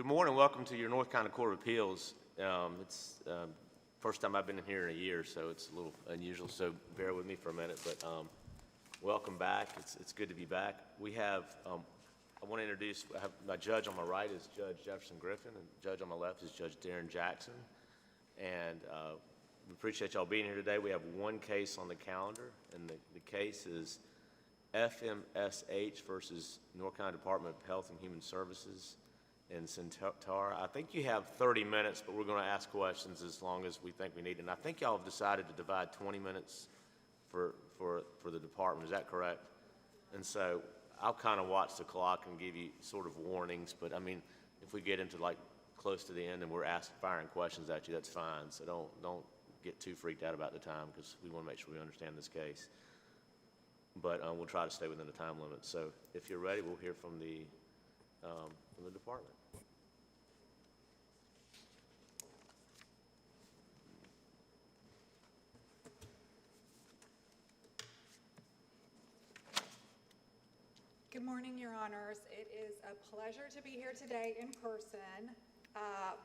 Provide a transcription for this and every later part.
morning. Welcome to your North Carolina Court of Appeals. It's first time I've been in here in a year, so it's a little unusual, so bear with me for a minute, but welcome back. It's good to be back. We have, I want to introduce, I have my judge on my right is Judge Jefferson Griffin, and judge on my left is Judge Darren Jackson. And we appreciate y'all being here today. We have one case on the calendar, and the case is FMSH versus North Carolina Department of Health and Human Services in Centaur. I think you have 30 minutes, but we're going to ask questions as long as we think we need. And I think y'all have decided to divide 20 minutes for the department. Is that correct? And so I'll kind of watch the clock and give you sort of warnings. But I mean, if we get into like close to the end and we're firing questions at you, that's fine. So don't get too freaked out about the time, because we want to make sure we understand this case. But we'll try to stay within the time limit. So if you're ready, we'll hear from the department. Good morning, Your Honors. It is a pleasure to be here today in person.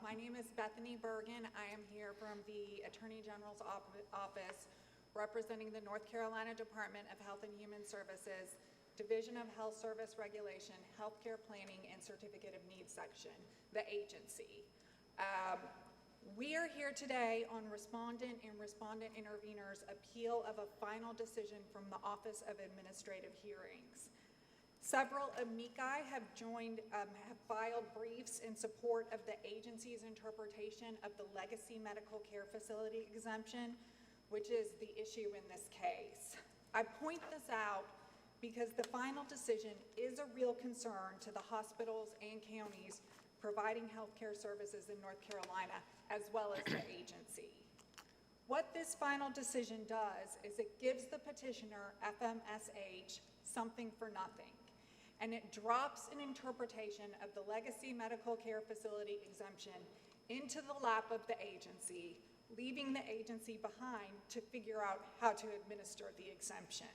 My name is Bethany Bergen. I am here from the Attorney General's office representing the North Carolina Department of Health and Human Services, Division of Health Service Regulation, Healthcare Planning, and Certificate of Need Section, the agency. We are here today on respondent and respondent intervenors' appeal of a final decision from the Office of Administrative Hearings. Several amici have filed briefs in support of the agency's interpretation of the Legacy Medical Care Facility exemption, which is the issue in this case. I point this out because the final decision is a real concern to the hospitals and counties providing healthcare services in North Carolina, as well as the agency. What this final decision does is it gives the petitioner, FMSH, something for nothing. And it drops an interpretation of the Legacy Medical Care Facility exemption into the lap of the agency, leaving the agency behind to figure out how to administer the exemption.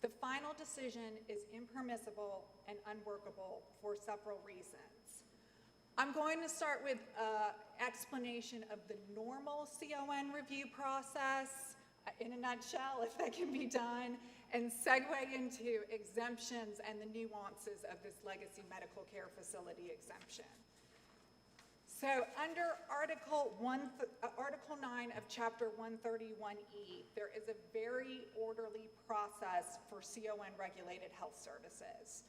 The final decision is impermissible and unworkable for several reasons. I'm going to start with an explanation of the normal CON review process, in a nutshell, if that can be done, and segue into exemptions and the nuances of this Legacy Medical Care Facility exemption. So under Article 9 of Chapter 131E, there is a very orderly process for CON-regulated health services.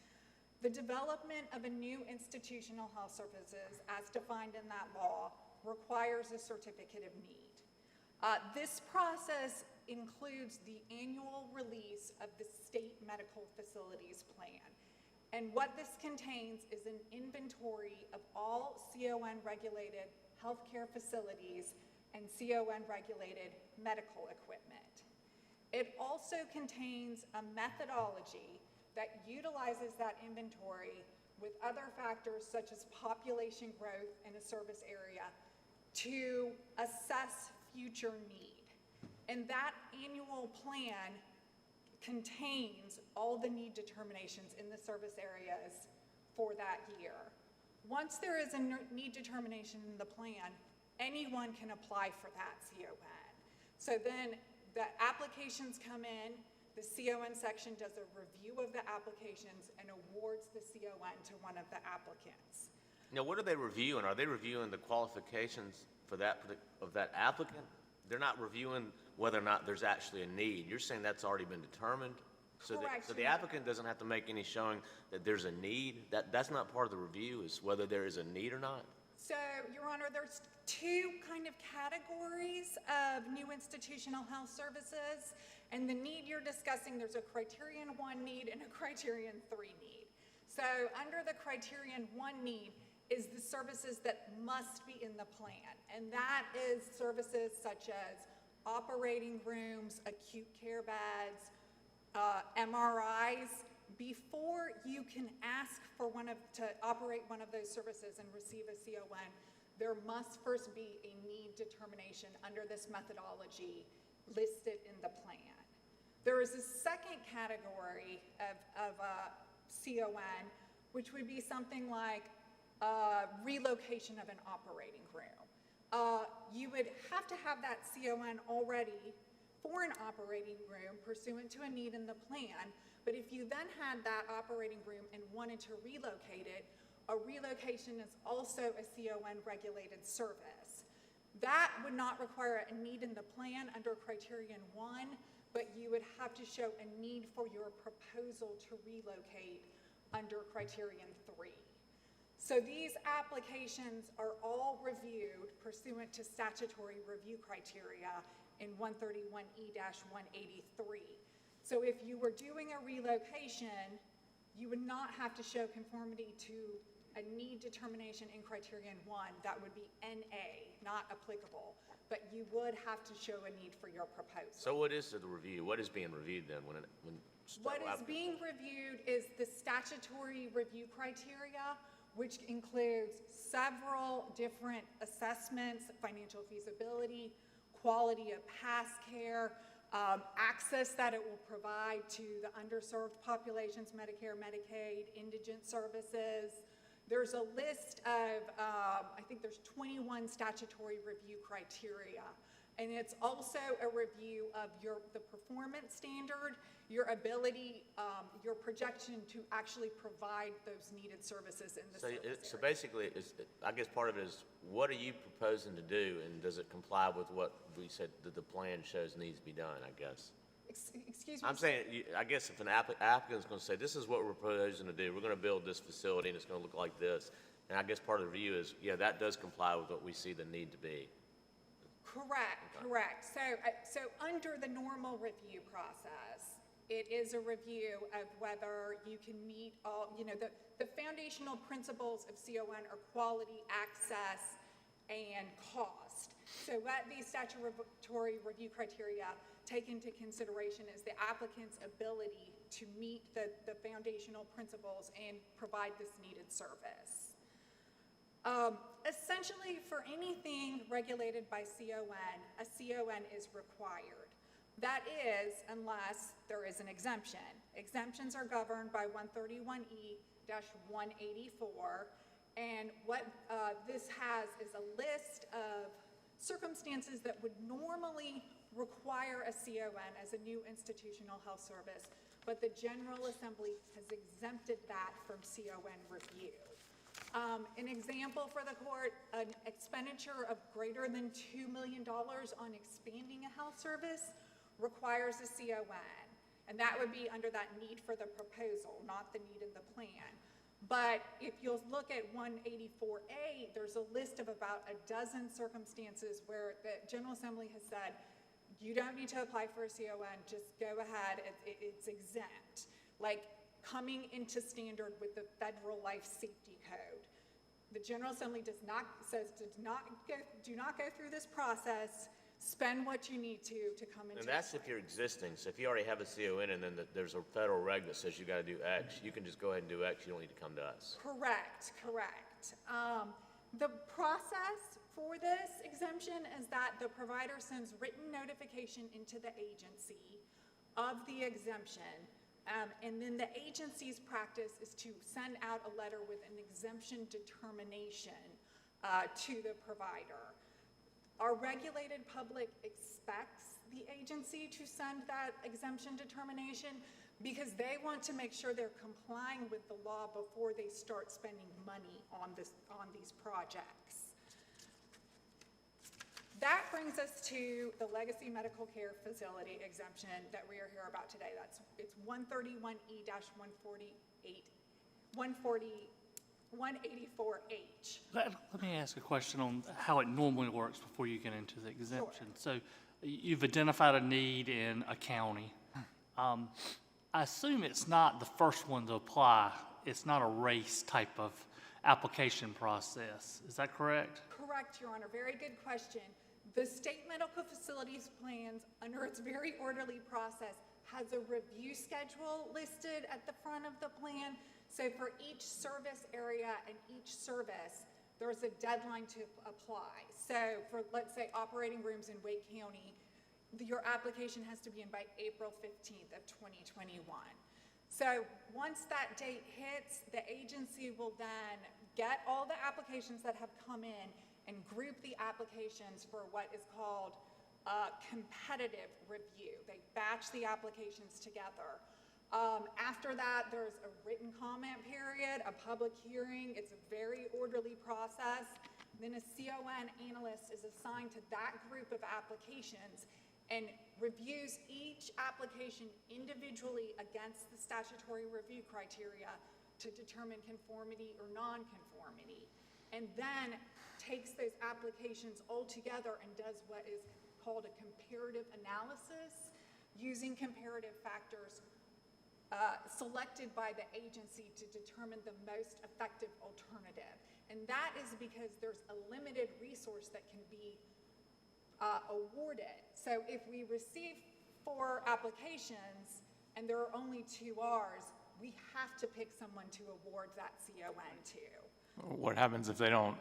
The development of a new institutional health services, as defined in that law, requires a certificate of need. This process includes the annual release of the State Medical Facilities Plan. And what this contains is an inventory of all CON-regulated healthcare facilities and CON-regulated medical equipment. It also contains a methodology that utilizes that inventory with other factors such as population growth in a service area to assess future need. And that annual plan contains all the need determinations in the service areas for that year. Once there is a need determination in the plan, anyone can apply for that CON. So then the applications come in, the CON section does a review of the applications and awards the CON to one of the applicants. Now, what are they reviewing? Are they reviewing the qualifications for that applicant? They're not reviewing whether or not there's actually a need. You're saying that's already been determined? So Correct. So the applicant doesn't have to make any showing that there's a need? That's not part of the review, is whether there is a need or not? So, Your Honor, there's two kind of categories of new institutional health services. And the need you're discussing, there's a Criterion 1 need and a Criterion 3 need. So under the Criterion 1 need is the services that must be in the plan. And that is services such as operating rooms, acute care beds, MRIs. Before you can ask for to operate one of those services and receive a CON, there must first be a need determination under this methodology listed in the plan. There is a second category of CON, which would be something like relocation of an operating room. You would have to have that CON already for an operating room pursuant to a need in the plan, but if you then had that operating room and wanted to relocate it, a relocation is also a CON regulated service. That would not require a need in the plan under criterion 1, but you would have to show a need for your proposal to relocate under criterion 3. So these applications are all reviewed pursuant to statutory review criteria in 131E-183. So if you were doing a relocation, you would not have to show conformity to a need determination in criterion 1. That would be NA, not applicable, but you would have to show a need for your proposal. So what is the review? What is being reviewed then What is being reviewed is the statutory review criteria, which includes several different assessments, financial feasibility, quality of past care, access that it will provide to the underserved populations, Medicare, Medicaid, indigent services. There's a list of, I think there's 21 statutory review criteria. And it's also a review of the performance standard, your ability, your projection to actually provide those needed services in the service area. So basically, I guess part of it is, what are you proposing to do, and does it comply with what we said that the plan shows needs to be done, I guess? Excuse me? I'm saying, I guess if an applicant's going to say, this is what we're proposing to do, we're going to build this facility and it's going to look like this, and I guess part of the review is, yeah, that does comply with what we see the need to be. Correct. So under the normal review process, it is a review of whether you can meet all, the foundational principles of CON are quality, access, and cost. So what these statutory review criteria take into consideration is the applicant's ability to meet the foundational principles and provide this needed service. Essentially, for anything regulated by CON, a CON is required. That is, unless there is an exemption. Exemptions are governed by 131E-184, and what this has is a list of circumstances that would normally require a CON as a new institutional health service, but the General Assembly has exempted that from CON review. An example for the court, an expenditure of greater than $2 million on expanding a health service requires a CON, and that would be under that need for the proposal, not the need in the plan. But if you'll look at 184A, there's a list of about a dozen circumstances where the General Assembly has said, you don't need to apply for a CON, just go ahead, it's exempt. Like coming into standard with the Federal Life Safety Code. The General Assembly do not go through this process, spend what you need to come into. And that's if you're existing. So if you already have a CON and then there's a federal reg that says you got to do X, you can just go ahead and do X. You don't need to come to us. Correct. The process for this exemption is that the provider sends written notification into the agency of the exemption, and then the agency's practice is to send out a letter with an exemption determination to the provider. Our regulated public expects the agency to send that exemption determination because they want to make sure they're complying with the law before they start spending money on these projects. That brings us to the Legacy Medical Care Facility exemption that we are here about today. It's 184H. Let me ask a question on how it normally works before you get into the exemption. Sure. So you've identified a need in a county. I assume it's not the first one to apply. It's not a race type of application process. Is that correct? Correct, Your Honor. Very good question. The state medical facilities plans, under its very orderly process, has a review schedule listed at the front of the plan. So for each service area and each service, there's a deadline to apply. So for, let's say, operating rooms in Wake County, your application has to be in by April 15th of 2021. So once that date hits, the agency will then get all the applications that have come in and group the applications for what is called competitive review. They batch the applications together. After that, there's a written comment period, a public hearing. It's a very orderly process. Then a CON analyst is assigned to that group of applications and reviews each application individually against the statutory review criteria to determine conformity or non-conformity, and then takes those applications all together and does what is called a comparative analysis using comparative factors selected by the agency to determine the most effective alternative. And that is because there's a limited resource that can be awarded. So if we receive 4 applications and there are only 2 Rs, we have to pick someone to award that CON to. What happens if they don't,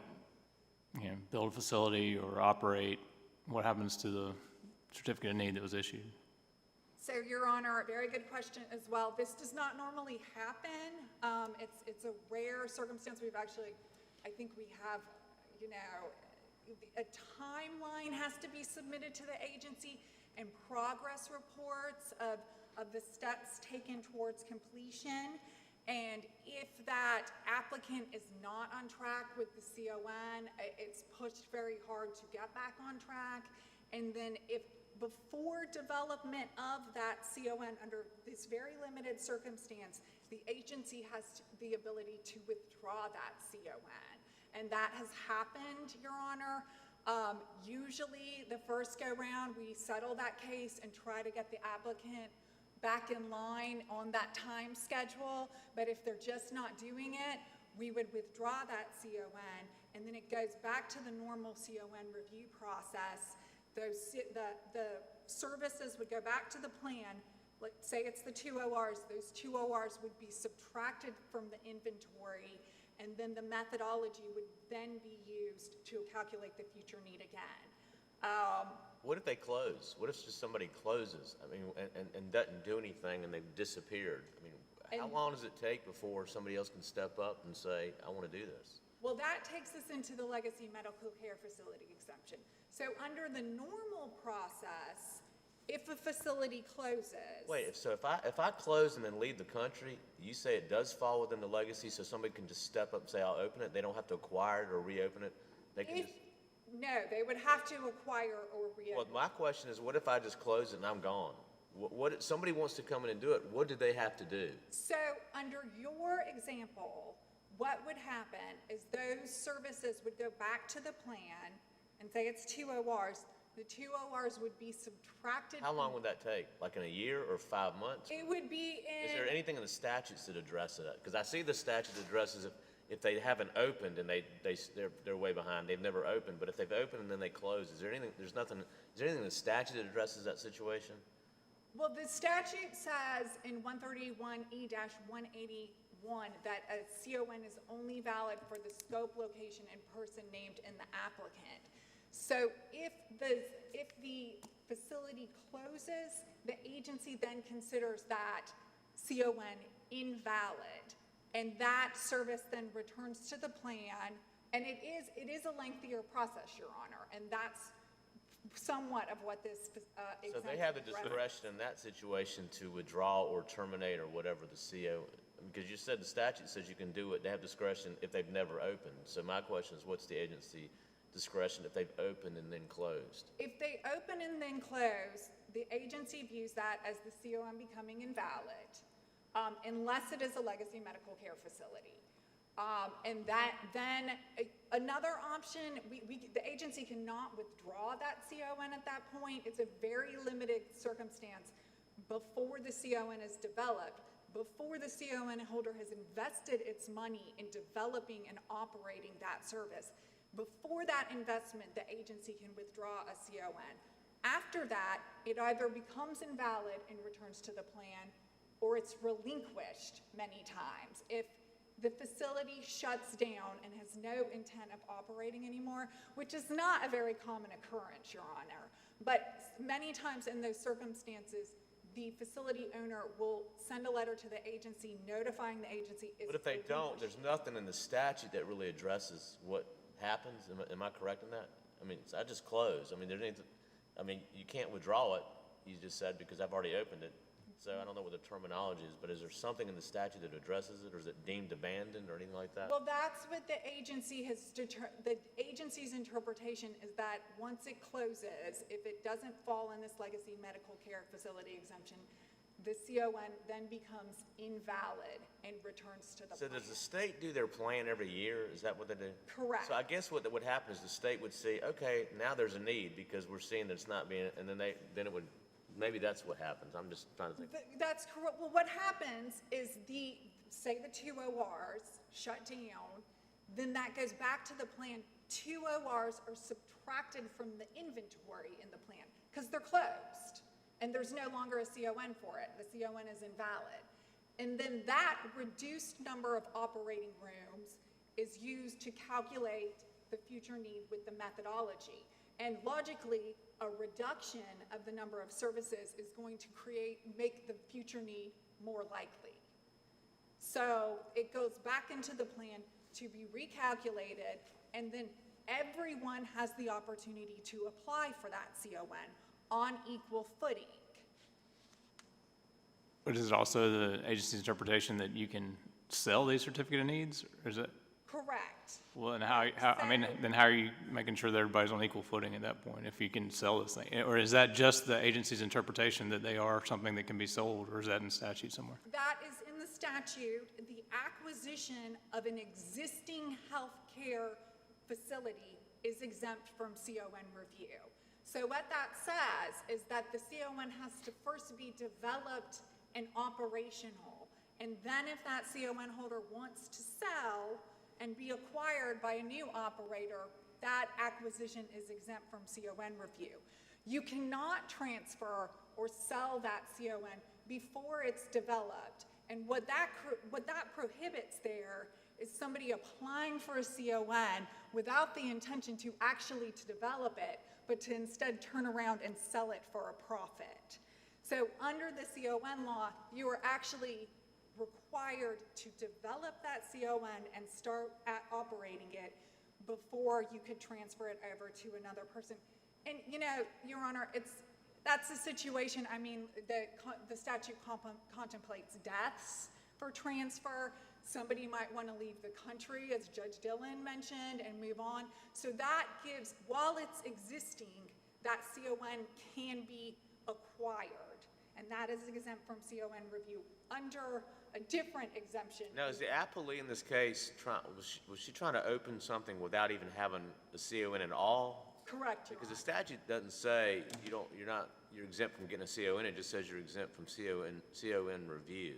build a facility or operate? What happens to the certificate of need that was issued? So, Your Honor, a very good question as well. This does not normally happen. It's a rare circumstance. We've actually, I think we have, a timeline has to be submitted to the agency and progress reports of the steps taken towards completion. And if that applicant is not on track with the CON, it's pushed very hard to get back on track. And then if before development of that CON under this very limited circumstance, the agency has the ability to withdraw that CON. And that has happened, Your Honor. Usually the first go round, we settle that case and try to get the applicant back in line on that time schedule. But if they're just not doing it, we would withdraw that CON, and then it goes back to the normal CON review process. The services would go back to the plan. Let's say it's the 2 ORs. Those 2 ORs would be subtracted from the inventory, and then the methodology would then be used to calculate the future need again. What if they close? What if just somebody closes, and doesn't do anything and they've disappeared? How long does it take before somebody else can step up and say, I want to do this? Well, that takes us into the legacy medical care facility exemption. So under the normal process, if a facility closes. Wait, so if I close and then leave the country, you say it does fall within the legacy, so somebody can just step up and say, I'll open it? They don't have to acquire it or reopen it? They can just... No, they would have to acquire or reopen. Well, my question is, what if I just close it and I'm gone? What if somebody wants to come in and do it, what do they have to do? So under your example, what would happen is those services would go back to the plan and say it's 2 ORs. The 2 ORs would be subtracted. How long would that take? Like in a year or 5 months? It would be in... Is there anything in the statutes that address that? Because I see the statute addresses if they haven't opened and they're way behind, they've never opened, but if they've opened and then they close, is there anything in the statute that addresses that situation? Well, the statute says in 131E-181 that a CON is only valid for the scope, location, and person named in the applicant. So if the facility closes, the agency then considers that CON invalid. And that service then returns to the plan, and it is a lengthier process, Your Honor, and that's somewhat of what this exemption. So they have the discretion in that situation to withdraw or terminate or whatever the CO, because you said the statute says you can do it, they have discretion if they've never opened. So my question is, what's the agency discretion if they've opened and then closed? If they open and then close, the agency views that as the CON becoming invalid. Unless it is a legacy medical care facility. And then another option, the agency cannot withdraw that CON at that point. It's a very limited circumstance before the CON is developed, before the CON holder has invested its money in developing and operating that service. Before that investment, the agency can withdraw a CON. After that, it either becomes invalid and returns to the plan, or it's relinquished many times. If the facility shuts down and has no intent of operating anymore, which is not a very common occurrence, Your Honor, but many times in those circumstances, the facility owner will send a letter to the agency notifying the agency. But if they don't, there's nothing in the statute that really addresses what happens. Am I correct in that? I mean, I just closed. I mean, you can't withdraw it, you just said, because I've already opened it. So I don't know what the terminology is, but is there something in the statute that addresses it, or is it deemed abandoned or anything like that? Well, that's what the agency has the agency's interpretation is that once it closes, if it doesn't fall in this legacy medical care facility exemption, the CON then becomes invalid and returns to the So plan. does the state do their plan every year? Is that what they do? Correct. So I guess what would happen is the state would see, okay, now there's a need because we're seeing that it's not being, and then it would, maybe that's what happens. I'm just trying to think. That's correct. Well, what happens is say the two ORs shut down, then that goes back to the plan. Two ORs are subtracted from the inventory in the plan because they're closed and there's no longer a CON for it. The CON is invalid. And then that reduced number of operating rooms is used to calculate the future need with the methodology. And logically, a reduction of the number of services is going to make the future need more likely. So it goes back into the plan to be recalculated, and then everyone has the opportunity to apply for that CON on equal footing. But is it also the agency's interpretation that you can sell these certificate of needs, or is it? Correct. Well, and then how are you making sure that everybody's on equal footing at that point, if you can sell this thing? Or is that just the agency's interpretation that they are something that can be sold, or is that in statute somewhere? That is in the statute. The acquisition of an existing healthcare facility is exempt from CON review. So what that says is that the CON has to first be developed and operational. And then if that CON holder wants to sell and be acquired by a new operator, that acquisition is exempt from CON review. You cannot transfer or sell that CON before it's developed. And what that prohibits there is somebody applying for a CON without the intention to actually develop it, but to instead turn around and sell it for a profit. So under the CON law, you are actually required to develop that CON and start operating it before you could transfer it over to another person. And you know, Your Honor, that's a situation. I mean, the statute contemplates deaths for transfer. Somebody might want to leave the country, as Judge Dillon mentioned, and move on. So that gives, while it's existing, that CON can be acquired, and that is exempt from CON review under a different exemption. Now, is the appellee in this case, was she trying to open something without even having a CON at all? Correct, Your Because the Honor. statute doesn't say you're exempt from getting a CON, it just says you're exempt from CON review.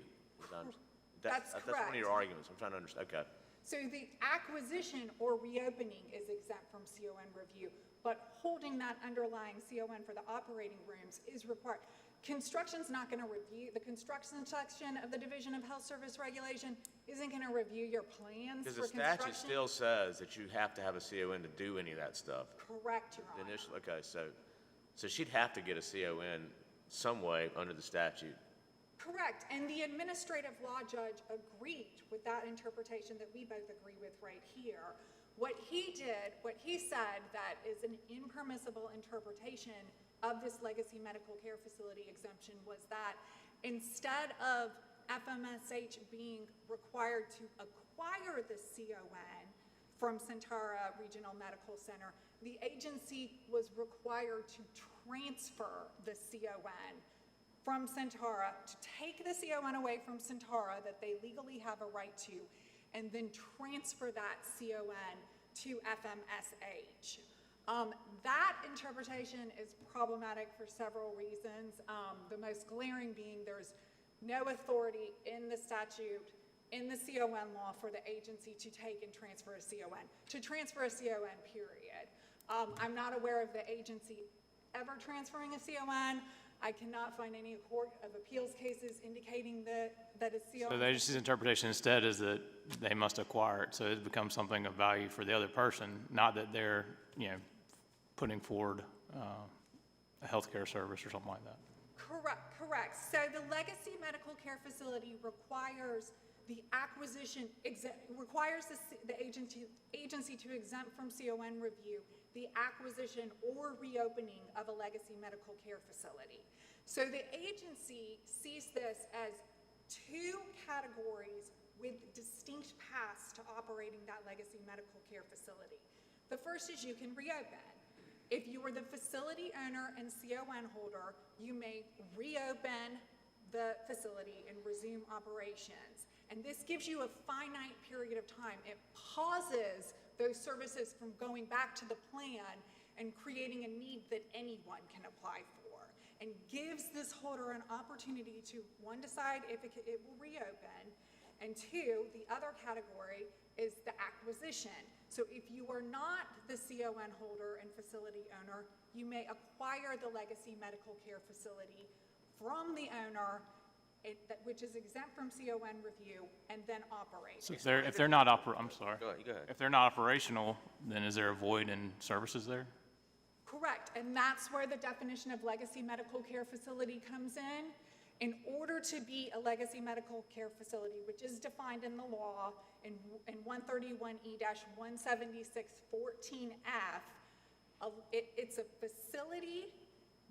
That's That's one of your correct. arguments, I'm trying to understand, okay. So the acquisition or reopening is exempt from CON review, but holding that underlying CON for the operating rooms is required. Construction's not going to review, the construction section of the Division of Health Service Regulation isn't going to review your plans Because for the statute construction. still says that you have to have a CON to do any of that stuff. Correct, Your The Honor. initial, okay, so she'd have to get a CON some way under the statute. Correct, and the administrative law judge agreed with that interpretation that we both agree with right here. What he said that is an impermissible interpretation of this legacy medical care facility exemption was that instead of FMSH being required to acquire the CON from Centara Regional Medical Center, the agency was required to transfer the CON from Centara, to take the CON away from Centara that they legally have a right to, and then transfer that CON to FMSH. That interpretation is problematic for several reasons. The most glaring being there's no authority in the statute, in the CON law, for the agency to take and transfer a CON, period. I'm not aware of the agency ever transferring a CON. I cannot find any Court of Appeals cases indicating that a CON. So the agency's interpretation instead is that they must acquire it, so it becomes something of value for the other person, not that they're, putting forward a healthcare service or something like that. Correct. So the legacy medical care facility requires the acquisition, requires the agency to exempt from CON review the acquisition or reopening of a legacy medical care facility. So the agency sees this as two categories with distinct paths to operating that legacy medical care facility. The first is you can reopen. If you are the facility owner and CON holder, you may reopen the facility and resume operations. And this gives you a finite period of time. It pauses those services from going back to the plan and creating a need that anyone can apply for, and gives this holder an opportunity to, one, decide if it will reopen, and two, the other category is the acquisition. So if you are not the CON holder and facility owner, you may acquire the legacy medical care facility from the owner, which is exempt from CON review, and then operate. So if they're not I'm sorry. Go ahead. If they're not operational, then is there a void in services there? Correct, and that's where the definition of legacy medical care facility comes in. In order to be a legacy medical care facility, which is defined in the law in 131E-176-14F, it's a facility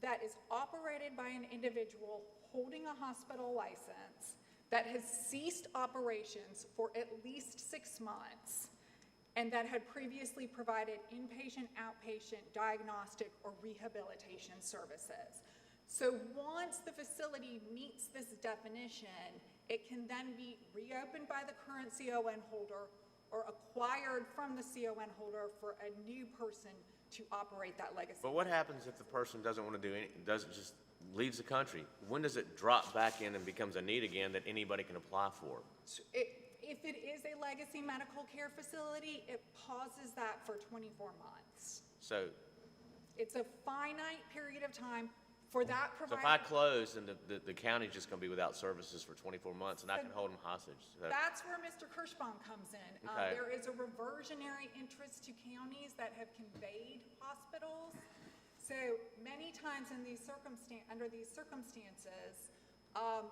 that is operated by an individual holding a hospital license that has ceased operations for at least 6 months and that had previously provided inpatient, outpatient, diagnostic, or rehabilitation services. So once the facility meets this definition, it can then be reopened by the current CON holder or acquired from the CON holder for a new person to operate that legacy. But what happens if the person doesn't want to do anything, doesn't just leaves the country? When does it drop back in and becomes a need again that anybody can apply for? So if it is a legacy medical care facility, it pauses that for 24 months. So It's a finite period of time for that if provider. I close, then the county's just going to be without services for 24 months, and I can hold them hostage. So That's where Mr. Kirschbaum comes in. Okay. There is a reversionary interest to counties that have conveyed hospitals. So many times under these circumstances,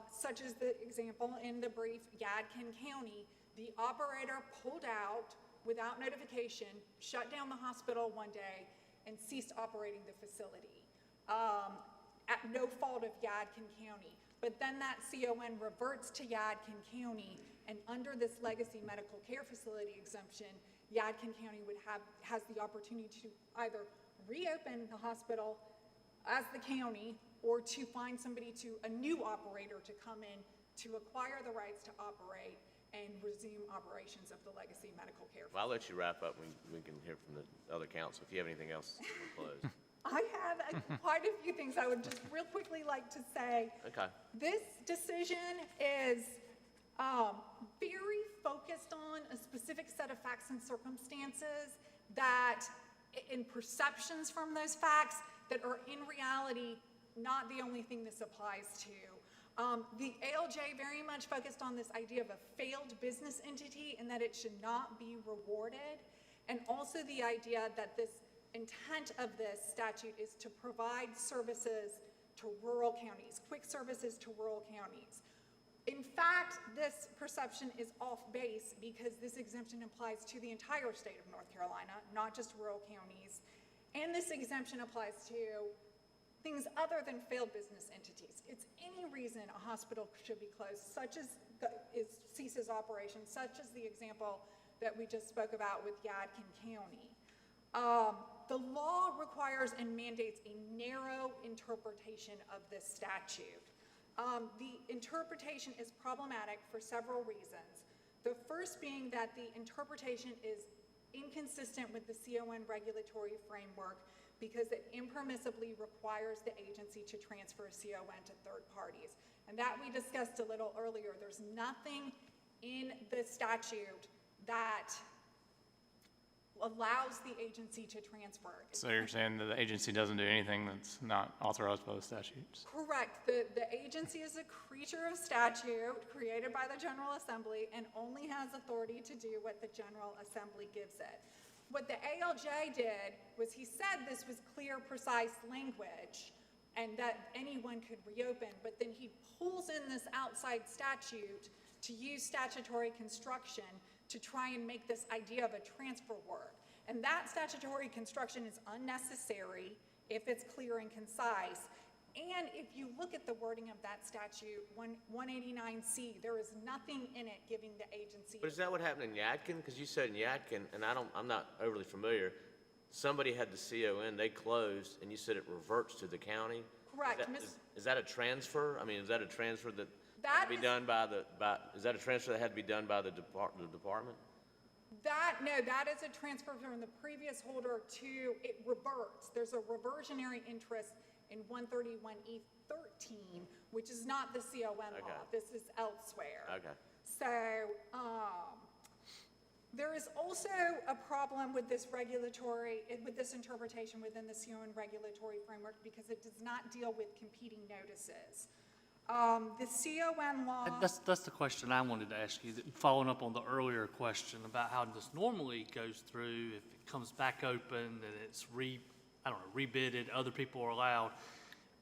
such as the example in the brief Yadkin County, the operator pulled out without notification, shut down the hospital one day, and ceased operating the facility. At no fault of Yadkin County. But then that CON reverts to Yadkin County, and under this legacy medical care facility exemption, Yadkin County has the opportunity to either reopen the hospital as the county or to find a new operator to come in to acquire the rights to operate and resume operations of the legacy medical care. Well, I'll let you wrap up. We can hear from the other council if you have anything else to close. I have quite a few things I would just real quickly like to say. Okay. This decision is very focused on a specific set of facts and circumstances and perceptions from those facts that are in reality not the only thing this applies to. The ALJ very much focused on this idea of a failed business entity and that it should not be rewarded, and also the idea that this intent of this statute is to provide services to rural counties, quick services to rural counties. In fact, this perception is off base because this exemption applies to the entire state of North Carolina, not just rural counties. And this exemption applies to things other than failed business entities. It's any reason a hospital should be closed, such as ceases operations, such as the example that we just spoke about with Yadkin County. The law requires and mandates a narrow interpretation of this statute. The interpretation is problematic for several reasons. The first being that the interpretation is inconsistent with the CON regulatory framework because it impermissibly requires the agency to transfer CON to third parties. And that we discussed a little earlier. There's nothing in the statute that allows the agency to transfer. So you're saying that the agency doesn't do anything that's not authorized by the statutes? Correct. The agency is a creature of statute created by the General Assembly and only has authority to do what the General Assembly gives it. What the ALJ did was he said this was clear, precise language, and that anyone could reopen, but then he pulls in this outside statute to use statutory construction to try and make this idea of a transfer work. And that statutory construction is unnecessary if it's clear and concise. And if you look at the wording of that statute, 189C, there is nothing in it giving the agency. But is that what happened in Yadkin? Because you said in Yadkin, and I'm not overly familiar, somebody had the CON, they closed, and you said it reverts to the county? Correct. Is that a transfer? I mean, is that a transfer that That had to be is- done by is that a transfer that had to be done by the department? No, that is a transfer from the previous holder to, it reverts. There's a reversionary interest in 131E13, which is not the CON law. Okay. This is elsewhere. Okay. So, there is also a problem with this interpretation within the CON regulatory framework because it does not deal with competing notices. The CON law. That's the question I wanted to ask you, following up on the earlier question about how this normally goes through, if it comes back open, and it's rebidded, other people are allowed.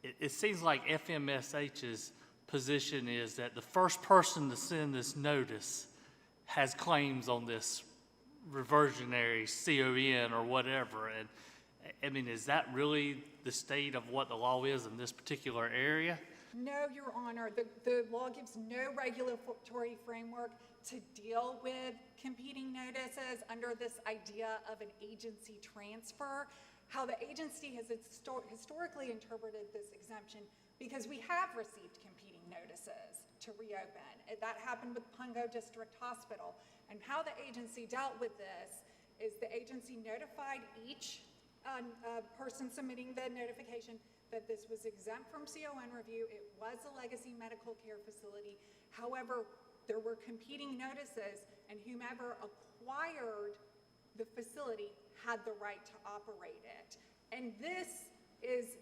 It seems like FMSH's position is that the first person to send this notice has claims on this reversionary CON or whatever. And I mean, is that really the state of what the law is in this particular area? No, Your Honor, the law gives no regulatory framework to deal with competing notices under this idea of an agency transfer. How the agency has historically interpreted this exemption, because we have received competing notices to reopen. That happened with Pungo District Hospital. And how the agency dealt with this is the agency notified each person submitting the notification that this was exempt from CON review. It was a legacy medical care facility. However, there were competing notices, and whomever acquired the facility had the right to operate it. And this is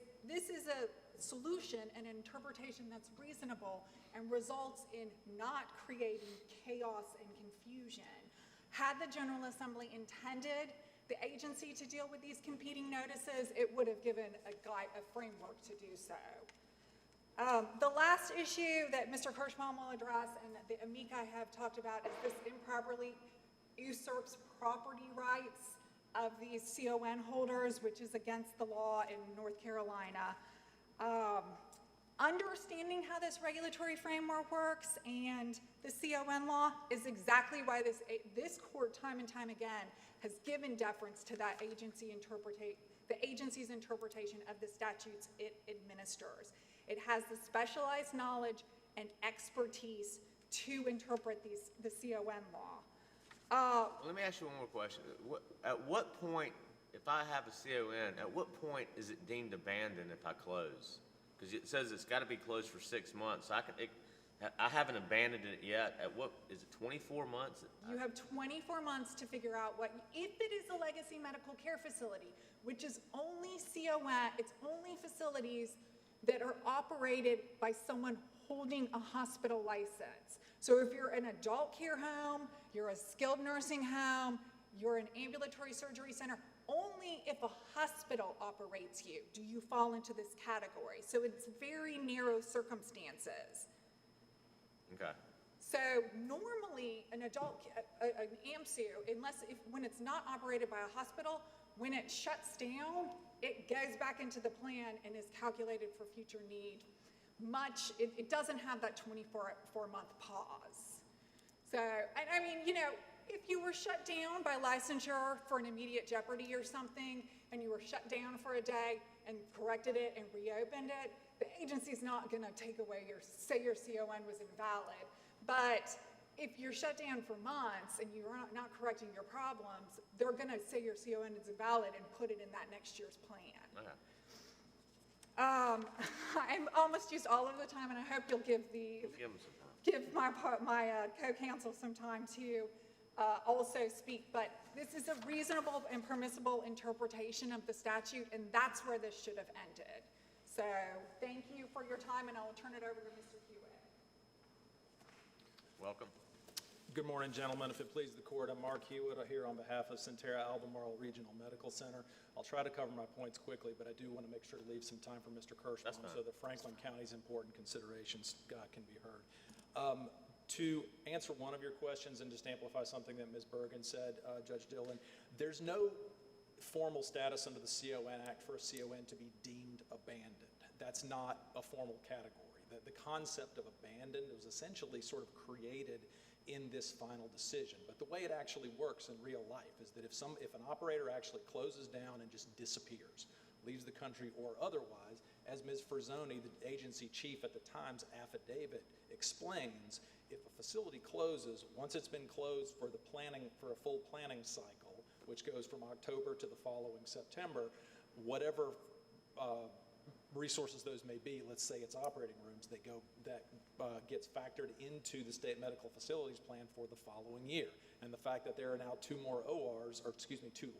a solution, an interpretation that's reasonable and results in not creating chaos and confusion. Had the General Assembly intended the agency to deal with these competing notices, it would have given a framework to do so. The last issue that Mr. Kirschbaum will address and that the amici have talked about is this improperly usurps property rights of these CON holders, which is against the law in North Carolina. Understanding how this regulatory framework works and the CON law is exactly why this court time and time again has given deference to that the agency's interpretation of the statutes it administers. It has the specialized knowledge and expertise to interpret the CON law. Let me ask you one more question. At what point, if I have a CON, at what point is it deemed abandoned if I close? Because it says it's got to be closed for 6 months. I haven't abandoned it yet. At what, is it 24 months? You have 24 months to figure out if it is a legacy medical care facility, which is only CON, it's only facilities that are operated by someone holding a hospital license. So if you're an adult care home, you're a skilled nursing home, you're an ambulatory surgery center, only if a hospital operates you do you fall into this category. So it's very narrow circumstances. Okay. So normally an AMSU, when it's not operated by a hospital, when it shuts down, it goes back into the plan and is calculated for future need. It doesn't have that 24-month pause. So, I mean, if you were shut down by licensure for an immediate jeopardy or something, and you were shut down for a day and corrected it and reopened it, the agency's not going to say your CON was invalid. But if you're shut down for months and you're not correcting your problems, they're going to say your CON is invalid and put it in that next year's plan. Okay. I'm almost used all of the time, and I hope you'll give my co-counsel some time to also speak. But this is a reasonable and permissible interpretation of the statute, and that's where this should have ended. So thank you for your time, and I will turn it over to Mr. Hewitt. Welcome. Good morning, gentlemen. If it pleases the court, I'm Mark Hewitt. I'm here on behalf of Centera Albemarle Regional Medical Center. I'll try to cover my points quickly, but I do want to make sure to leave some time for Mr. Kirschbaum so that Franklin County's important considerations can be heard. To answer one of your questions and just amplify something that Ms. Bergen said, Judge Dillon, there's no formal status under the CON Act for a CON to be deemed abandoned. That's not a formal category. The concept of abandoned was essentially sort of created in this final decision. But the way it actually works in real life is that if an operator actually closes down and just disappears, leaves the country or otherwise, as Ms. Ferzoni, the agency chief at the time's affidavit, explains, if a facility closes, once it's been closed for a full planning cycle, which goes from October to the following September, whatever resources those may be, let's say it's operating rooms, that gets factored into the state medical facilities plan for the following year. And the fact that there are now two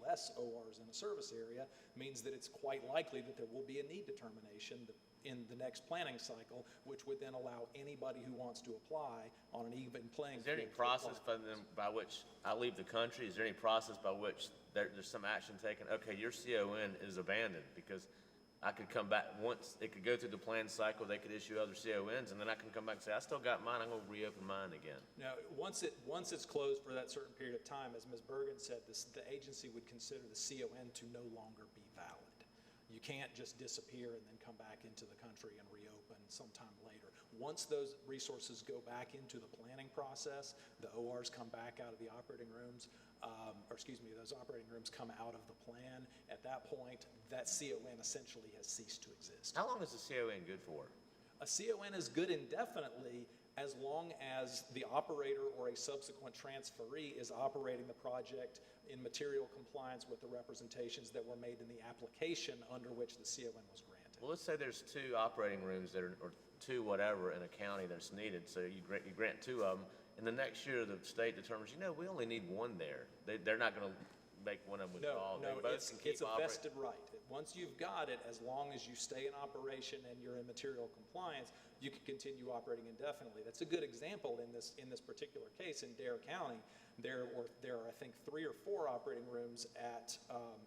less ORs in a service area means that it's quite likely that there will be a need determination in the next planning cycle, which would then allow anybody who wants to apply on an even playing field. Is there any process by which I leave the country? Is there any process by which there's some action taken? Okay, your CON is abandoned, because I could come back once, it could go through the plan cycle, they could issue other CONs, and then I can come back and say, I still got mine, I'm gonna reopen mine again. Now, once it's closed for that certain period of time, as Ms. Bergen said, the agency would consider the CON to no longer be valid. You can't just disappear and then come back into the country and reopen sometime later. Once those resources go back into the planning process, the ORs come back out of the operating rooms, those operating rooms come out of the plan. At that point, that CON essentially has ceased to exist. How long is the CON good for? A CON is good indefinitely as long as the operator or a subsequent transferee is operating the project in material compliance with the representations that were made in the application under which the CON was granted. Well, let's say there's two operating rooms that are, or two whatever in a county that's needed, so you grant two of them, and the next year the state determines, we only need one there. They're not gonna make one of them withdraw. No, it's a vested right. Once you've got it, as long as you stay in operation and you're in material compliance, you can continue operating indefinitely. That's a good example in this particular case in Dare County. There are, I think, 3 or 4 operating rooms at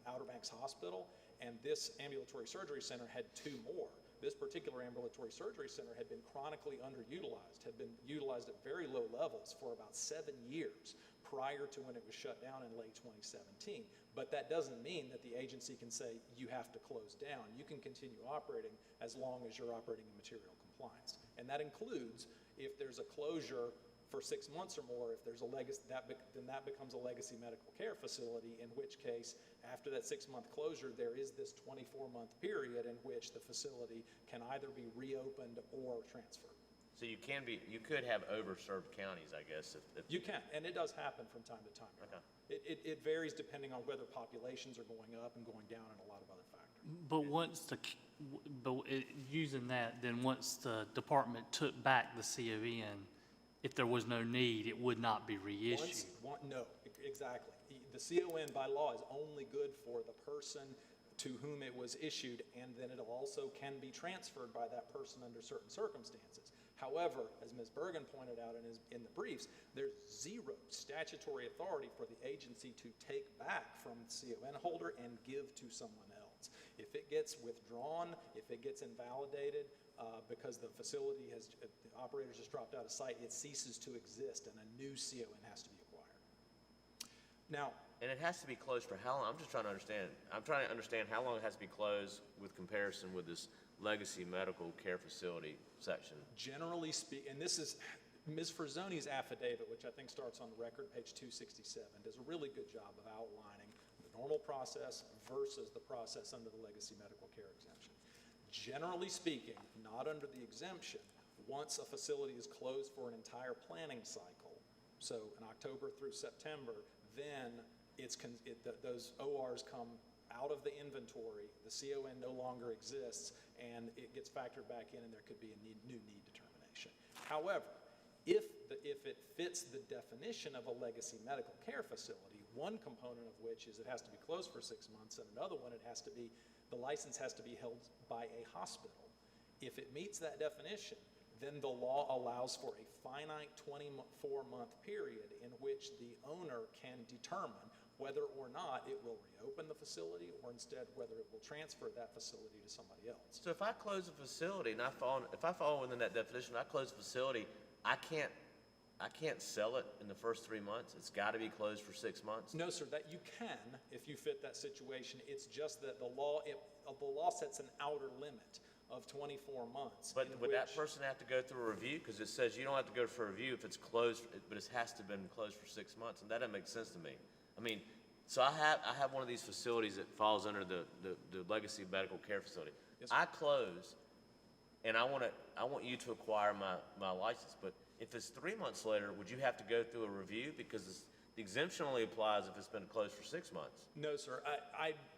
Outer Banks Hospital, and this ambulatory surgery center had 2 more. This particular ambulatory surgery center had been chronically underutilized, had been utilized at very low levels for about 7 years prior to when it was shut down in late 2017. But that doesn't mean that the agency can say you have to close down. You can continue operating as long as you're operating in material compliance. And that includes if there's a closure for 6 months or more, if there's a legacy, then that becomes a legacy medical care facility, in which case, after that 6-month closure, there is this 24-month period in which the facility can either be reopened or transferred. So you could have overserved counties, I guess. If You can, and it does happen from time to time. Okay. It varies depending on whether populations are going up and going down and a lot of other factors. But using that, then once the department took back the CON, if there was no need, it would not be reissued. No, exactly. The CON by law is only good for the person to whom it was issued, and then it also can be transferred by that person under certain circumstances. However, as Ms. Bergen pointed out in the briefs, there's 0 statutory authority for the agency to take back from the CON holder and give to someone else. If it gets withdrawn, if it gets invalidated, because the facility the operators just dropped out of sight, it ceases to exist and a new CON has to be acquired. Now, And it has to be closed for how long? I'm just trying to understand. I'm trying to understand how long it has to be closed with comparison with this legacy medical care facility section. generally speaking, and this is Ms. Ferzoni's affidavit, which I think starts on the record, page 267, does a really good job of outlining the normal process versus the process under the legacy medical care exemption. Generally speaking, not under the exemption, once a facility is closed for an entire planning cycle, so in October through September, then those ORs come out of the inventory, the CON no longer exists, and it gets factored back in, and there could be a new need determination. However, if it fits the definition of a legacy medical care facility, one component of which is it has to be closed for 6 months, and another one, the license has to be held by a hospital. If it meets that definition, then the law allows for a finite 24-month period in which the owner can determine whether or not it will reopen the facility or instead whether it will transfer that facility to somebody else. So if I close a facility and if I fall within that definition, I close a facility, I can't sell it in the first 3 months? It's got to be closed for 6 months? No, sir, that you can if you fit that situation. It's just that the law sets an outer limit of 24 months. But in would that which- person have to go through a review? Because it says you don't have to go for a review if it's closed, but it has to have been closed for 6 months, and that doesn't make sense to me. I mean, so I have one of these facilities that falls under the legacy medical care facility. Yes, sir. I close, and I want you to acquire my license, but if it's 3 months later, would you have to go through a review? Because the exemption only applies if it's been closed for 6 months. No, sir.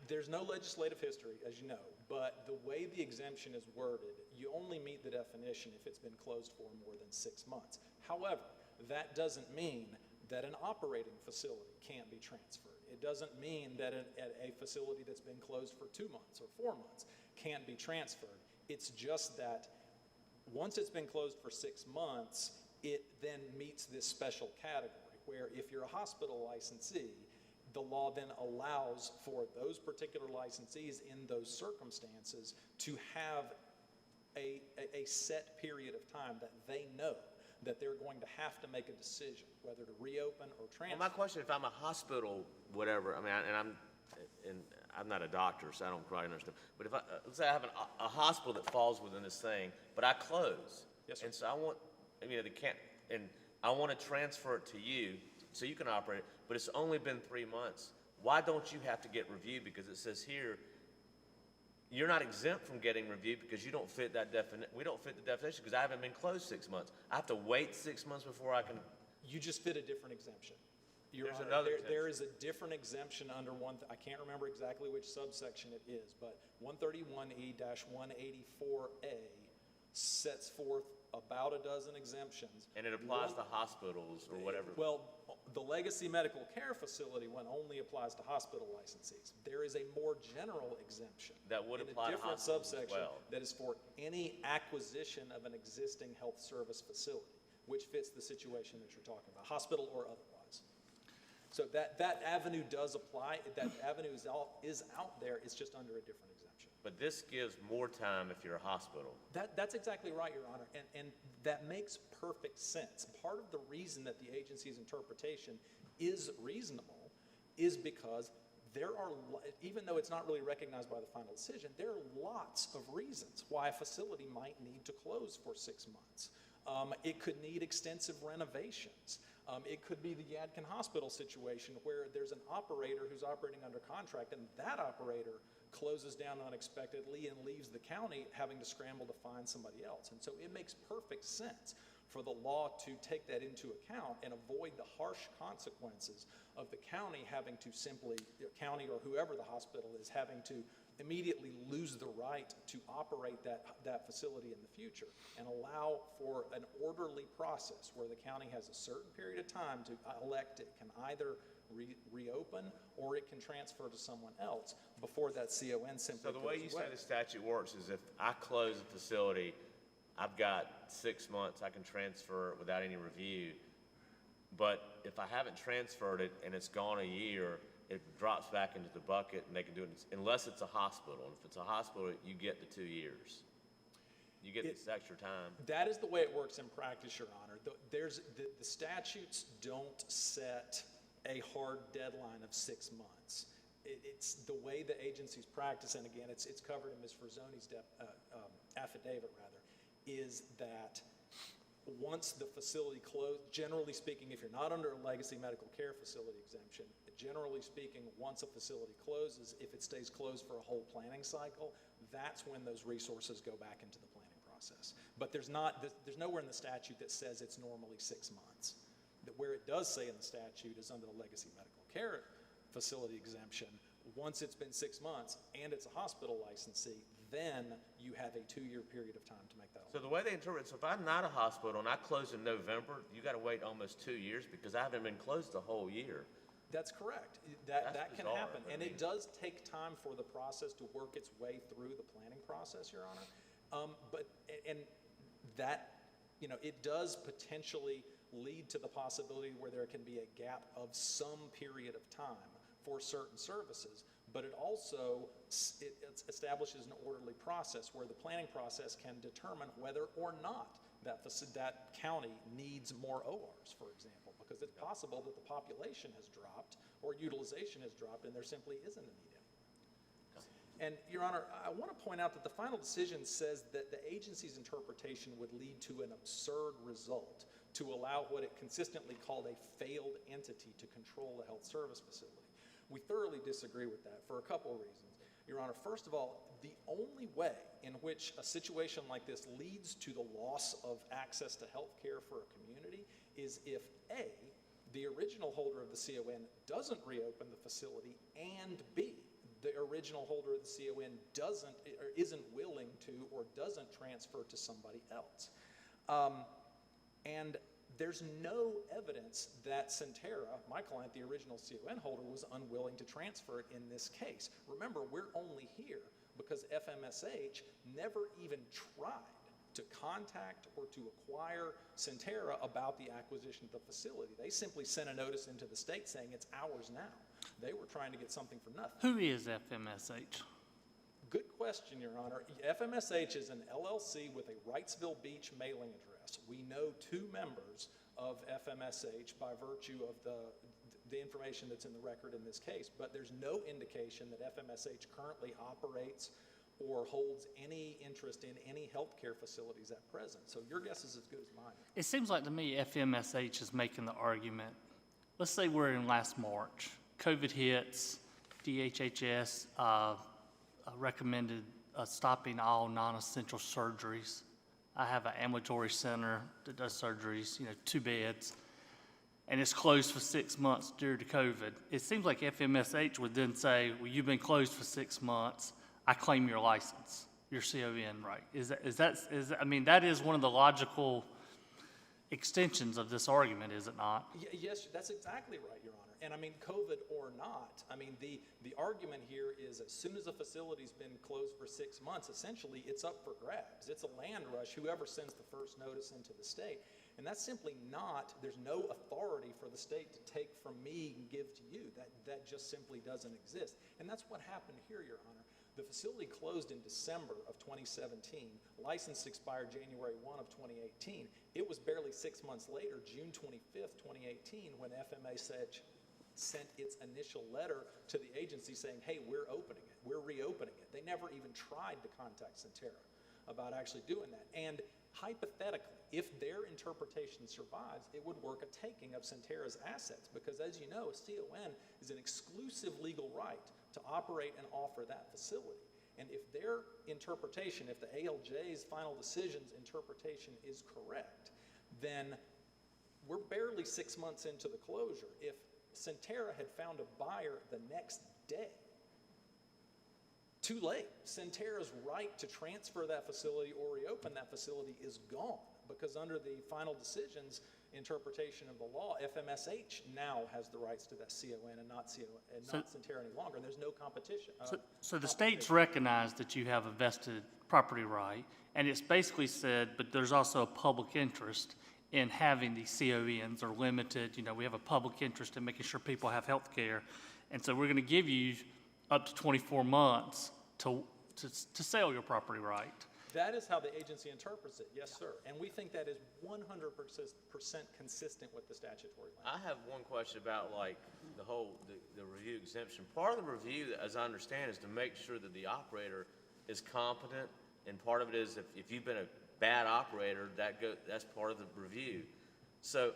There's no legislative history, as you know, but the way the exemption is worded, you only meet the definition if it's been closed for more than 6 months. However, that doesn't mean that an operating facility can't be transferred. It doesn't mean that a facility that's been closed for 2 months or 4 months can't be transferred. It's just that once it's been closed for 6 months, it then meets this special category where if you're a hospital licensee, the law then allows for those particular licensees in those circumstances to have a set period of time that they know that they're going to have to make a decision whether to reopen or Well, transfer. my question, if I'm a hospital, whatever, I mean, and I'm not a doctor, so I don't quite understand. But if let's say I have a hospital that falls within this thing, but I close. Yes, sir. And so I want to transfer it to you so you can operate it, but it's only been 3 months. Why don't you have to get reviewed? Because it says here, you're not exempt from getting reviewed because you don't fit that we don't fit the definition because I haven't been closed 6 months. I have to wait 6 months before I can. You just fit a different exemption. Your There's Honor, another there is a different exemption under I can't remember exactly which subsection it is, but 131E-184A sets forth about a dozen exemptions. And it applies to hospitals or whatever. Well, the legacy medical care facility one only applies to hospital licensees. There is a more general exemption. That would in apply a to different hospitals as subsection well. that is for any acquisition of an existing health service facility, which fits the situation that you're talking about, hospital or otherwise. So that avenue does apply. That avenue is out there. It's just under a different exemption. But this gives more time if you're a hospital. That's exactly right, Your Honor, and that makes perfect sense. Part of the reason that the agency's interpretation is reasonable is because there are, even though it's not really recognized by the final decision, there are lots of reasons why a facility might need to close for 6 months. It could need extensive renovations. It could be the Yadkin Hospital situation where there's an operator who's operating under contract and that operator closes down unexpectedly and leaves the county having to scramble to find somebody else. And so it makes perfect sense for the law to take that into account and avoid the harsh consequences of the county having to county or whoever the hospital is having to immediately lose the right to operate that facility in the future and allow for an orderly process where the county has a certain period of time to elect it can either reopen or it can transfer to someone else before that CON simply So the way you goes away. say the statute works is if I close a facility, I've got 6 months, I can transfer it without any review. But if I haven't transferred it and it's gone a year, it drops back into the bucket and they can do it unless it's a hospital. And if it's a hospital, you get the 2 years. You get this extra time. That is the way it works in practice, Your Honor. The statutes don't set a hard deadline of 6 months. It's the way the agencies practice, and again, it's covered in Ms. Frazzoni's affidavit, is that once the facility closed, generally speaking, if you're not under a legacy medical care facility exemption, generally speaking, once a facility closes, if it stays closed for a whole planning cycle, that's when those resources go back into the planning process. But there's nowhere in the statute that says it's normally 6 months. Where it does say in the statute is under the legacy medical care facility exemption. Once it's been 6 months and it's a hospital licensee, then you have a 2-year period of time to make that. So the way they interpret it, so if I'm not a hospital and I close in November, you got to wait almost 2 years because I haven't been closed the whole year. That's correct. That can bizarre, happen. I And mean. it does take time for the process to work its way through the planning process, Your Honor. it does potentially lead to the possibility where there can be a gap of some period of time for certain services, but it also it establishes an orderly process where the planning process can determine whether or not that county needs more ORs, for example, because it's possible that the population has dropped or utilization has dropped and there simply isn't a need anymore. And, Your Honor, I want to point out that the final decision says that the agency's interpretation would lead to an absurd result to allow what it consistently called a failed entity to control the health service facility. We thoroughly disagree with that for a couple of reasons. Your Honor, first of all, the only way in which a situation like this leads to the loss of access to health care for a community is if A, the original holder of the CON doesn't reopen the facility, and B, the original holder of the CON isn't willing to or doesn't transfer to somebody else. And there's no evidence that Centera, my client, the original CON holder, was unwilling to transfer it in this case. Remember, we're only here because FMSH never even tried to contact or to acquire Centera about the acquisition of the facility. They simply sent a notice into the state saying it's ours now. They were trying to get something for nothing. Who is FMSH? Good question, Your Honor. FMSH is an LLC with a Wrightsville Beach mailing address. We know two members of FMSH by virtue of the information that's in the record in this case, but there's no indication that FMSH currently operates or holds any interest in any healthcare facilities at present. So your guess is as good as mine. It seems like to me FMSH is making the argument. Let's say we're in last March. COVID hits, DHHS recommended stopping all non-essential surgeries. I have an ambulatory center that does surgeries, 2 beds, and it's closed for 6 months due to COVID. It seems like FMSH would then say, well, you've been closed for 6 months. I claim your license, your CON, right? That is one of the logical extensions of this argument, is it not? Yes, that's exactly right, Your Honor. And COVID or not, the argument here is as soon as a facility's been closed for 6 months, essentially it's up for grabs. It's a land rush, whoever sends the first notice into the state. And that's simply not, there's no authority for the state to take from me and give to you. That just simply doesn't exist. And that's what happened here, Your Honor. The facility closed in December of 2017. License expired January 1 of 2018. It was barely 6 months later, June 25th, 2018, when FMSH sent its initial letter to the agency saying, hey, we're opening it, we're reopening it. They never even tried to contact Centera about actually doing that. And hypothetically, if their interpretation survives, it would work a taking of Centera's assets because, as you know, a CON is an exclusive legal right to operate and offer that facility. And if their interpretation, if the ALJ's final decision's interpretation is correct, then we're barely 6 months into the closure. If Centera had found a buyer the next day, too late. Centera's right to transfer that facility or reopen that facility is gone because under the final decision's interpretation of the law, FMSH now has the rights to that CON and not Centera any longer, and there's no competition. So the states recognize that you have a vested property right, and it's basically said, but there's also a public interest in having these CONs are limited. We have a public interest in making sure people have health care, and so we're going to give you up to 24 months to sell your property right. That is how the agency interprets it, yes, sir. And we think that is 100% consistent with the statutory language. I have one question about the review exemption. Part of the review, as I understand, is to make sure that the operator is competent, and part of it is if you've been a bad operator, that's part of the review. So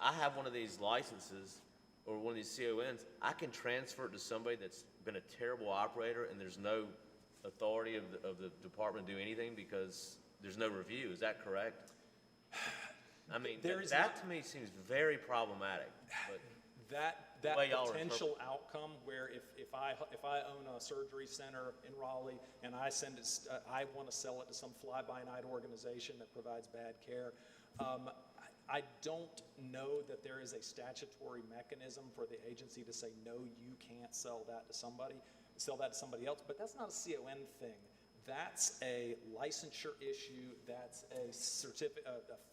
I have one of these licenses or one of these CONs. I can transfer it to somebody that's been a terrible operator and there's no authority of the department to do anything because there's no review. Is that correct? That to me seems very problematic. But that potential outcome where if I own a surgery center in Raleigh and I send it, I want to sell it to some fly-by-night organization that provides bad care, I don't know that there is a statutory mechanism for the agency to say, no, you can't sell that to somebody else, but that's not a CON thing. That's a licensure issue, that's a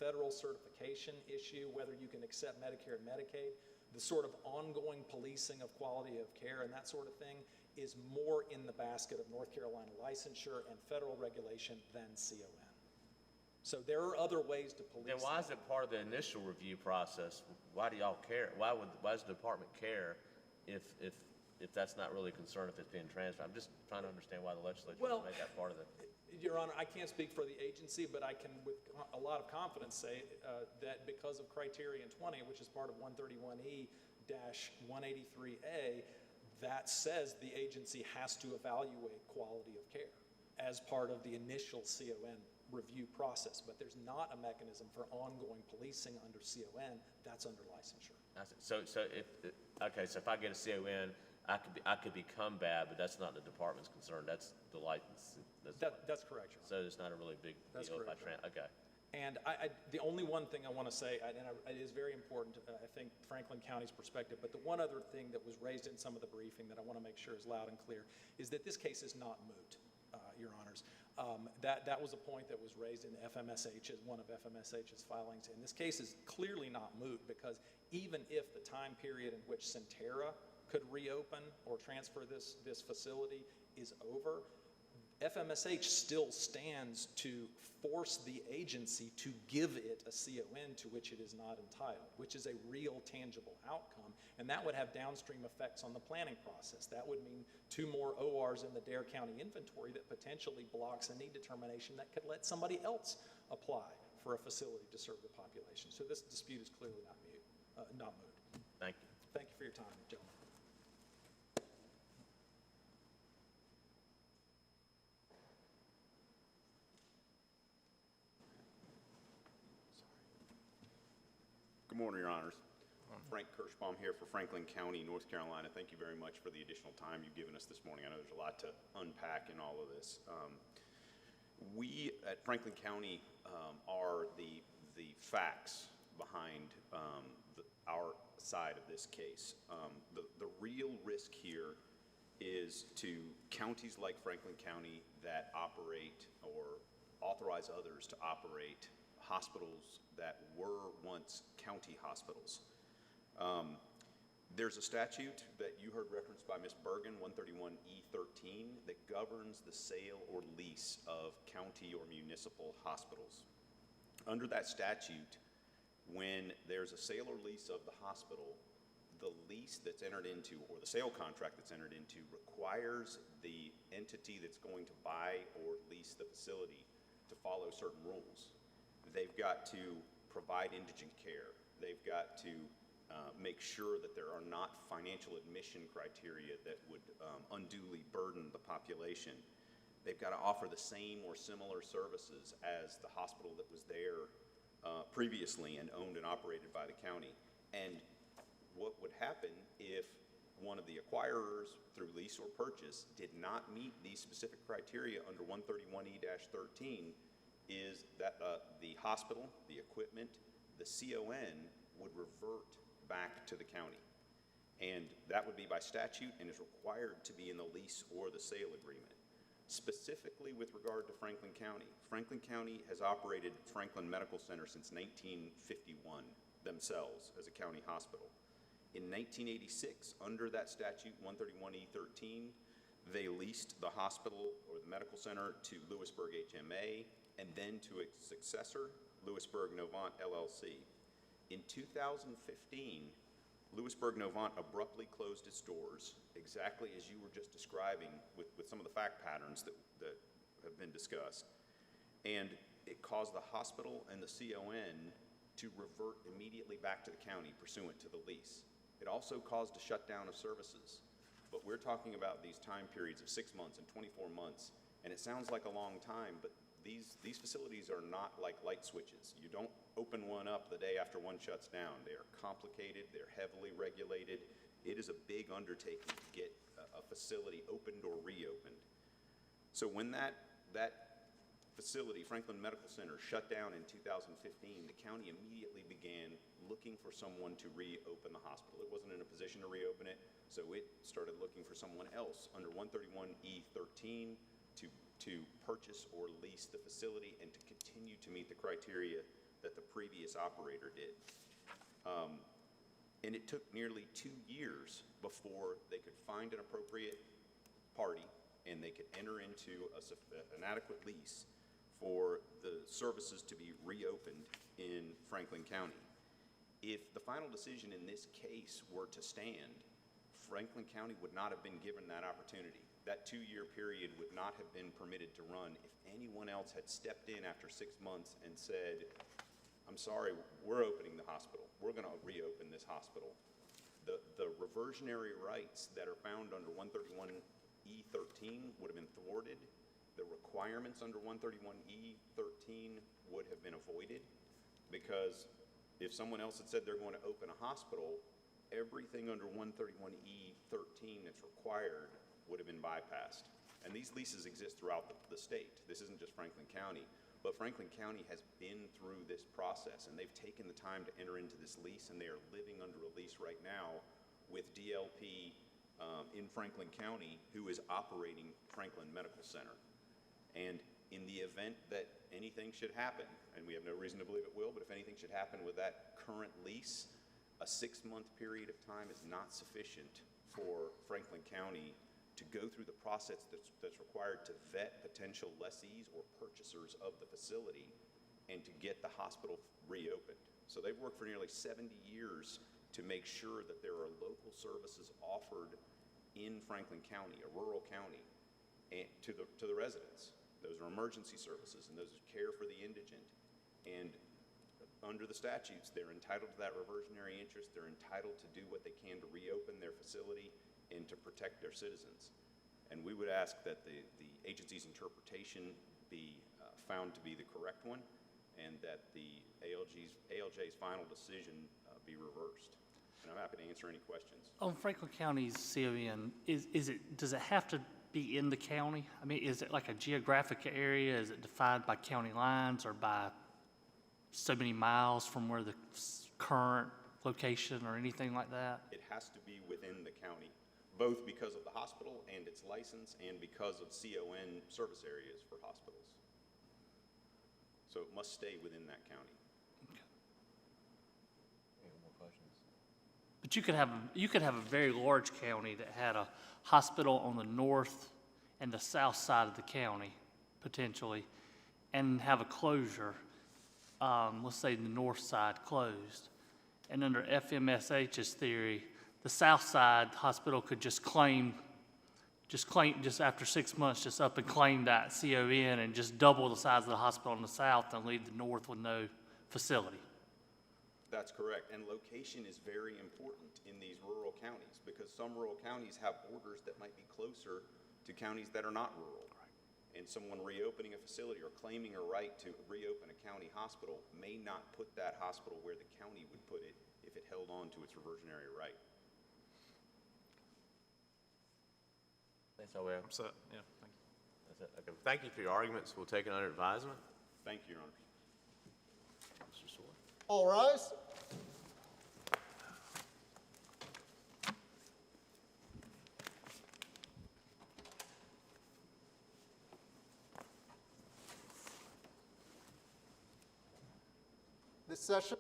federal certification issue, whether you can accept Medicare and Medicaid. The sort of ongoing policing of quality of care and that sort of thing is more in the basket of North Carolina licensure and federal regulation than CON. So there are other ways to police. Then why is it part of the initial review process? Why do y'all care? Why does the department care if that's not really a concern if it's being transferred? I'm just trying to understand why the legislature would make that part of it. Your Honor, I can't speak for the agency, but I can with a lot of confidence say that because of Criterion 20, which is part of 131E-183A, that says the agency has to evaluate quality of care as part of the initial CON review process. But there's not a mechanism for ongoing policing under CON. That's under licensure. So if I get a CON, I could become bad, but that's not the department's concern. That's the license. That's correct, Your Honor. So it's not a really big That's deal if I correct, okay. And the only one thing I want to say, and it is very important, I think, Franklin County's perspective, but the one other thing that was raised in some of the briefing that I want to make sure is loud and clear is that this case is not moot, Your Honors. That was a point that was raised in FMSH as one of FMSH's filings, and this case is clearly not moot because even if the time period in which Centera could reopen or transfer this facility is over, FMSH still stands to force the agency to give it a CON to which it is not entitled, which is a real tangible outcome, and that would have downstream effects on the planning process. That would mean 2 more ORs in the Dare County inventory that potentially blocks a need determination that could let somebody else apply for a facility to serve the population. So this dispute is clearly not moot. Thank you. Thank you for your time, gentlemen. Good morning, Your Honors. Frank Kirschbaum here for Franklin County, North Carolina. Thank you very much for the additional time you've given us this morning. I know there's a lot to unpack in all of this. We at Franklin County are the facts behind our side of this case. The real risk here is to counties like Franklin County that operate or authorize others to operate hospitals that were once county hospitals. There's a statute that you heard referenced by Ms. Bergen, 131E13, that governs the sale or lease of county or municipal hospitals. Under that statute, when there's a sale or lease of the hospital, the lease that's entered into, or the sale contract that's entered into, requires the entity that's going to buy or lease the facility to follow certain rules. They've got to provide indigent care. They've got to make sure that there are not financial admission criteria that would unduly burden the population. They've got to offer the same or similar services as the hospital that was there previously and owned and operated by the county. And what would happen if one of the acquirers through lease or purchase did not meet these specific criteria under 131E-13 is that the hospital, the equipment, the CON would revert back to the county. And that would be by statute and is required to be in the lease or the sale agreement. Specifically with regard to Franklin County, Franklin County has operated Franklin Medical Center since 1951 themselves as a county hospital. In 1986, under that statute, 131E13, they leased the hospital or the medical center to Lewisburg HMA and then to its successor, Lewisburg Novant LLC. In 2015, Lewisburg Novant abruptly closed its doors, exactly as you were just describing with some of the fact patterns that have been discussed. And it caused the hospital and the CON to revert immediately back to the county pursuant to the lease. It also caused a shutdown of services. But we're talking about these time periods of 6 months and 24 months, and it sounds like a long time, but these facilities are not like light switches. You don't open one up the day after one shuts down. They are complicated, they're heavily regulated. It is a big undertaking to get a facility opened or reopened. So when that facility, Franklin Medical Center, shut down in 2015, the county immediately began looking for someone to reopen the hospital. It wasn't in a position to reopen it, so it started looking for someone else under 131E13 to to purchase or lease the facility and to continue to meet the criteria that the previous operator did. And it took nearly 2 years before they could find an appropriate party and they could enter into an adequate lease for the services to be reopened in Franklin County. If the final decision in this case were to stand, Franklin County would not have been given that opportunity. That 2-year period would not have been permitted to run if anyone else had stepped in after 6 months and said, I'm sorry, we're opening the hospital. We're going to reopen this hospital. The reversionary rights that are found under 131E13 would have been thwarted. The requirements under 131E13 would have been avoided, because if someone else had said they're going to open a hospital, everything under 131E13 that's required would have been bypassed. And these leases exist throughout the state. This isn't just Franklin County, but Franklin County has been through this process, and they've taken the time to enter into this lease, and they are living under a lease right now with DLP in Franklin County, who is operating Franklin Medical Center. And in the event that anything should happen, and we have no reason to believe it will, but if anything should happen with that current lease, a 6-month period of time is not sufficient for Franklin County to go through the process that's required to vet potential lessees or purchasers of the facility and to get the hospital reopened. So they've worked for nearly 70 years to make sure that there are local services offered in Franklin County, a rural county, and to the residents. Those are emergency services, and those are care for the indigent. And under the statutes, they're entitled to that reversionary interest. They're entitled to do what they can to reopen their facility and to protect their citizens. And we would ask that the agency's interpretation be found to be the correct one, and that the ALJ's final decision be reversed. And I'm happy to answer any questions. On Franklin County's CON, does it have to be in the county? I mean, is it like a geographic area? Is it defined by county lines or by so many miles from where the current location or anything like that? It has to be within the county, both because of the hospital and its license and because of CON service areas for hospitals. So it must stay within that county. But you could have a very large county that had a hospital on the north and the south side of the county, potentially, and have a closure, let's say the north side closed. And under FMSH's theory, the south side hospital could just after 6 months, just up and claim that CON and just double the size of the hospital in the south and leave the north with no facility. That's correct. And location is very important in these rural counties, because some rural counties have borders that might be closer to counties that are not rural. And someone reopening a facility or claiming a right to reopen a county hospital may not put that hospital where the county would put it if it held on to its reversionary right. Thanks, Albert. So, yeah, thank you. That's it. Okay. Thank you for your arguments. We'll take it under advisement. Thank you, Your Honor. Mr. Sawyer. All rise. This session